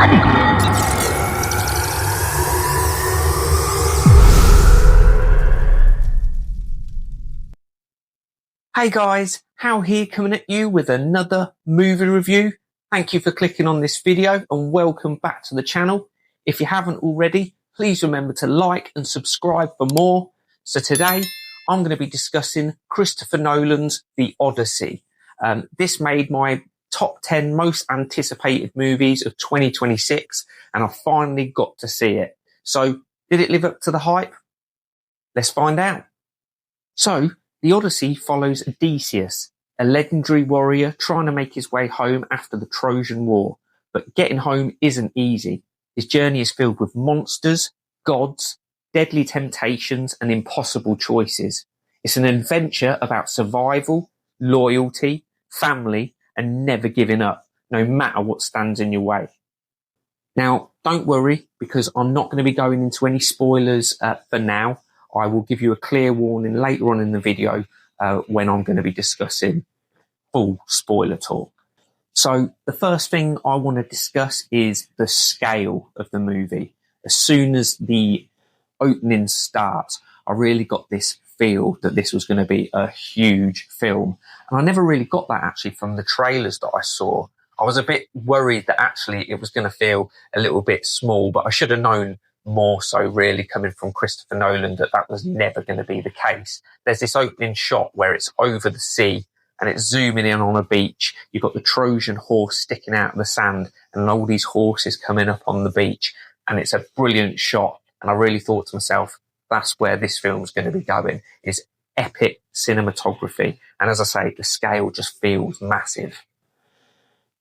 Hey guys, Hal here coming at you with another movie review. Thank you for clicking on this video and welcome back to the channel. If you haven't already, please remember to like and subscribe for more. So today I'm going to be discussing Christopher Nolan's The Odyssey. This made my top 10 most anticipated movies of 2026 and I finally got to see it. So did it live up to the hype? Let's find out. So The Odyssey follows Odysseus, a legendary warrior trying to make his way home after the Trojan War. But getting home isn't easy. His journey is filled with monsters, gods, deadly temptations, and impossible choices. It's an adventure about survival, loyalty, family, and never giving up, no matter what stands in your way. Now, don't worry, because I'm not going to be going into any spoilers for now. I will give you a clear warning later on in the video when I'm going to be discussing full spoiler talk. So the first thing I want to discuss is the scale of the movie. As soon as the opening starts, I really got this feel that this was going to be a huge film. And I never really got that actually from the trailers that I saw. I was a bit worried that actually it was going to feel a little bit small, but I should have known more so really coming from Christopher Nolan that was never going to be the case. There's this opening shot where it's over the sea and it's zooming in on a beach. You've got the Trojan horse sticking out of the sand and all these horses coming up on the beach. And it's a brilliant shot. And I really thought to myself, that's where this film's going to be going, is epic cinematography. And as I say, the scale just feels massive.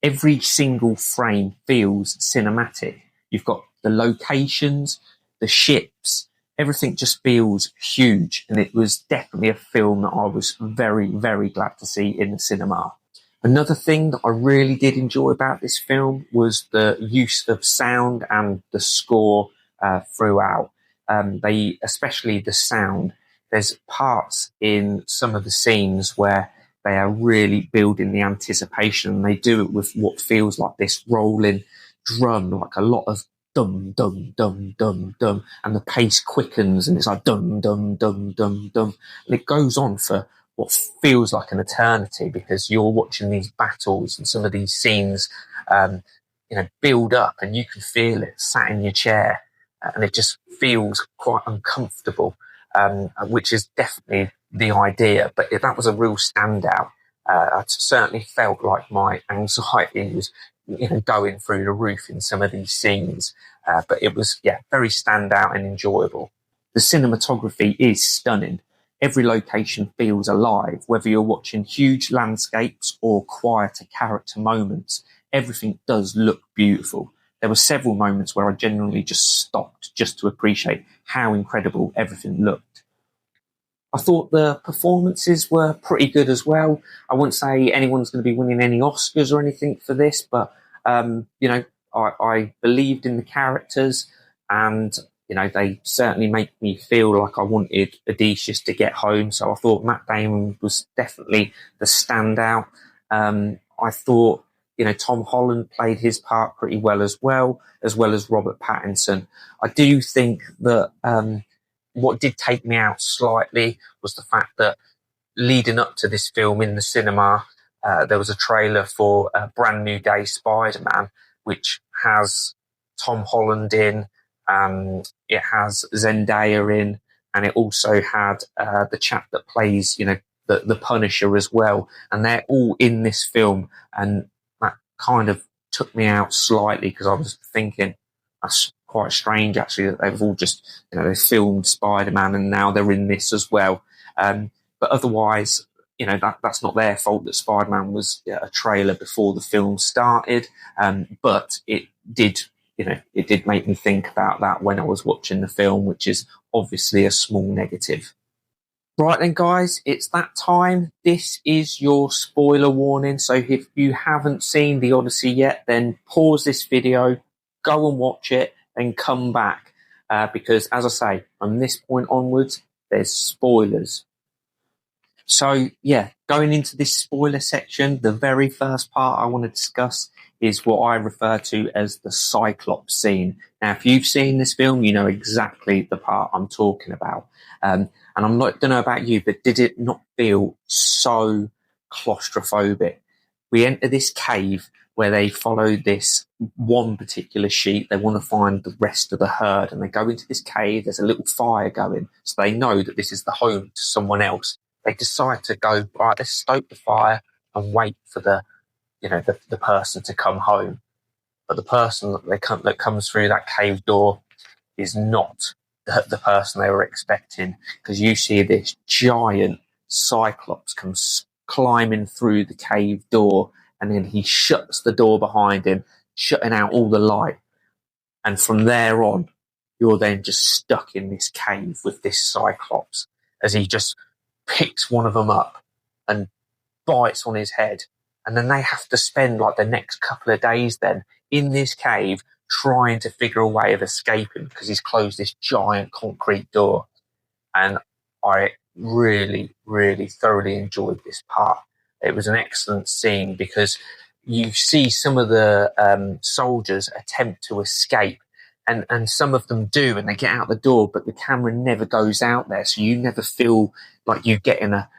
Every single frame feels cinematic. You've got the locations, the ships, everything just feels huge. And it was definitely a film that I was very, very glad to see in the cinema. Another thing that I really did enjoy about this film was the use of sound and the score throughout. Especially the sound. There's parts in some of the scenes where they are really building the anticipation. And they do it with what feels like this rolling drum, like a lot of dum, dum, dum, dum, dum, and the pace quickens and it's like dum, dum, dum, dum, dum. And it goes on for what feels like an eternity because you're watching these battles and some of these scenes, build up and you can feel it sat in your chair and it just feels quite uncomfortable, which is definitely the idea. But that was a real standout. I certainly felt like my anxiety was going through the roof in some of these scenes. But it was, very standout and enjoyable. The cinematography is stunning. Every location feels alive, whether you're watching huge landscapes or quieter character moments. Everything does look beautiful. There were several moments where I genuinely just stopped just to appreciate how incredible everything looked. I thought the performances were pretty good as well. I wouldn't say anyone's going to be winning any Oscars or anything for this, but, I believed in the characters and, they certainly make me feel like I wanted Odysseus to get home. So I thought Matt Damon was definitely the standout. I thought, Tom Holland played his part pretty well as Robert Pattinson. I do think that, what did take me out slightly was the fact that leading up to this film in the cinema, there was a trailer for a Brand New Day Spider-Man, which has Tom Holland in, it has Zendaya in, and it also had the chap that plays, the Punisher as well. And they're all in this film. And that kind of took me out slightly because I was thinking, that's quite strange actually that they've all just, they filmed Spider-Man and now they're in this as well. But otherwise, that's not their fault that Spider-Man was a trailer before the film started. But it did make me think about that when I was watching the film, which is obviously a small negative. Right then, guys, it's that time. This is your spoiler warning. So if you haven't seen The Odyssey yet, then pause this video, go and watch it, and come back. Because, as I say, from this point onwards, there's spoilers. So, yeah, going into this spoiler section, the very first part I want to discuss is what I refer to as the Cyclops scene. Now, if you've seen this film, you know exactly the part I'm talking about. And I'm not, don't know about you, but did it not feel so claustrophobic? We enter this cave where they follow this one particular sheep. They want to find the rest of the herd, and they go into this cave. There's a little fire going, so they know that this is the home to someone else. They decide to go, right, let's stoke the fire and wait for the person to come home. But the person that comes through that cave door is not the person they were expecting, because you see this giant Cyclops comes climbing through the cave door, and then he shuts the door behind him, shutting out all the light. And from there on, you're then just stuck in this cave with this Cyclops as he just picks one of them up and bites on his head. And then they have to spend like the next couple of days then in this cave trying to figure a way of escaping, because he's closed this giant concrete door. And I really, really thoroughly enjoyed this part. It was an excellent scene because you see some of the soldiers attempt to escape, and some of them do, and they get out the door, but the camera never goes out there, so you never feel like you're getting a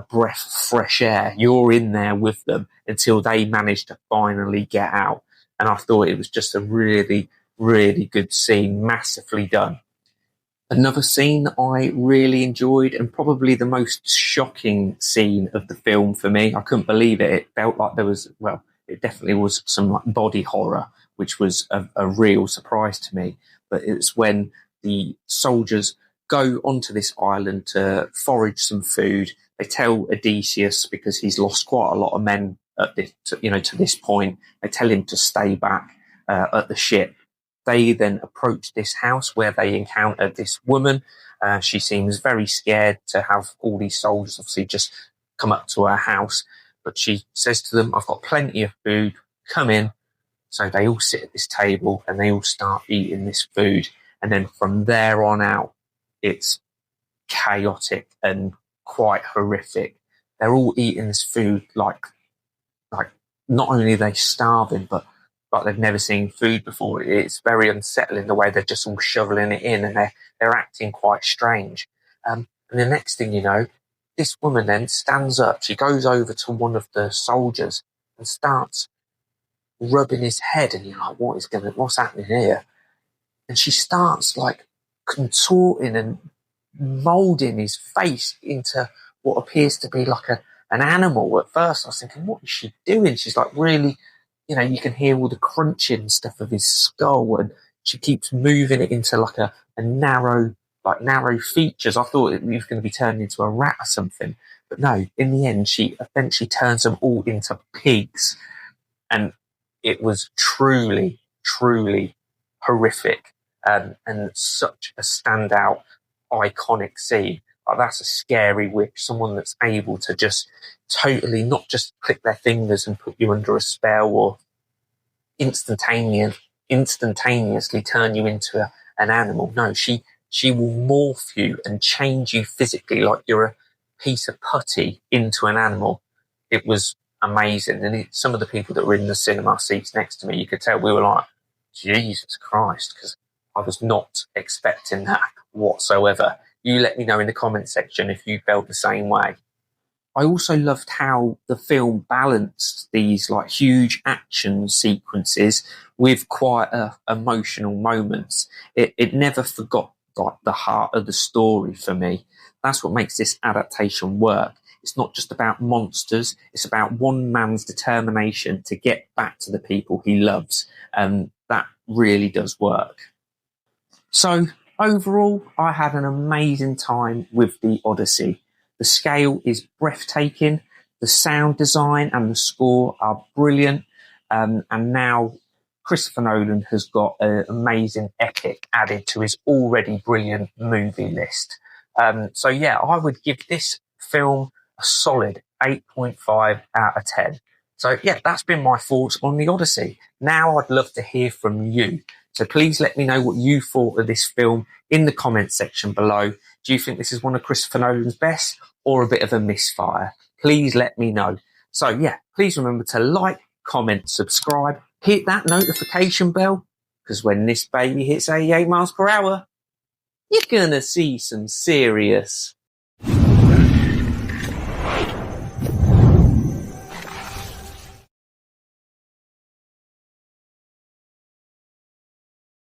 breath of fresh air. You're in there with them until they manage to finally get out. And I thought it was just a really, really good scene, massively done. Another scene that I really enjoyed, and probably the most shocking scene of the film for me, I couldn't believe it. It felt like there was, well, it definitely was some like body horror, which was a real surprise to me. But it's when the soldiers go onto this island to forage some food. They tell Odysseus, because he's lost quite a lot of men to this point, they tell him to stay back at the ship. They then approach this house where they encounter this woman. She seems very scared to have all these soldiers obviously just come up to her house. But she says to them, I've got plenty of food, come in. So they all sit at this table and they all start eating this food. And then from there on out, it's chaotic and quite horrific. They're all eating this food like not only are they starving, but like they've never seen food before. It's very unsettling the way they're just all shoveling it in, and they're acting quite strange. And the next thing you know, this woman then stands up. She goes over to one of the soldiers and starts rubbing his head, and you're like, what's happening here? And she starts like contorting and moulding his face into what appears to be like an animal. At first I was thinking, what is she doing? She's like really, you can hear all the crunching stuff of his skull, and she keeps moving it into like a narrow features. I thought it was going to be turned into a rat or something, but no, in the end she eventually turns them all into pigs. And it was truly, truly horrific, and such a standout, iconic scene. Like, that's a scary witch, someone that's able to just totally not just click their fingers and put you under a spell, or instantaneously turn you into an animal. No, she will morph you and change you physically like you're a piece of putty into an animal. It was amazing. And some of the people that were in the cinema seats next to me, you could tell we were like, Jesus Christ, because I was not expecting that whatsoever. You let me know in the comment section if you felt the same way. I also loved how the film balanced these like huge action sequences with quite emotional moments. It never forgot like the heart of the story for me. That's what makes this adaptation work. It's not just about monsters. It's about one man's determination to get back to the people he loves. And that really does work. So overall, I had an amazing time with The Odyssey. The scale is breathtaking. The sound design and the score are brilliant. And now Christopher Nolan has got an amazing epic added to his already brilliant movie list. So yeah, I would give this film a solid 8.5 out of 10. So yeah, that's been my thoughts on The Odyssey. Now I'd love to hear from you. So please let me know what you thought of this film in the comment section below. Do you think this is one of Christopher Nolan's best or a bit of a misfire? Please let me know. So yeah, please remember to like, comment, subscribe, hit that notification bell, because when this baby hits 88 miles per hour, you're gonna see some serious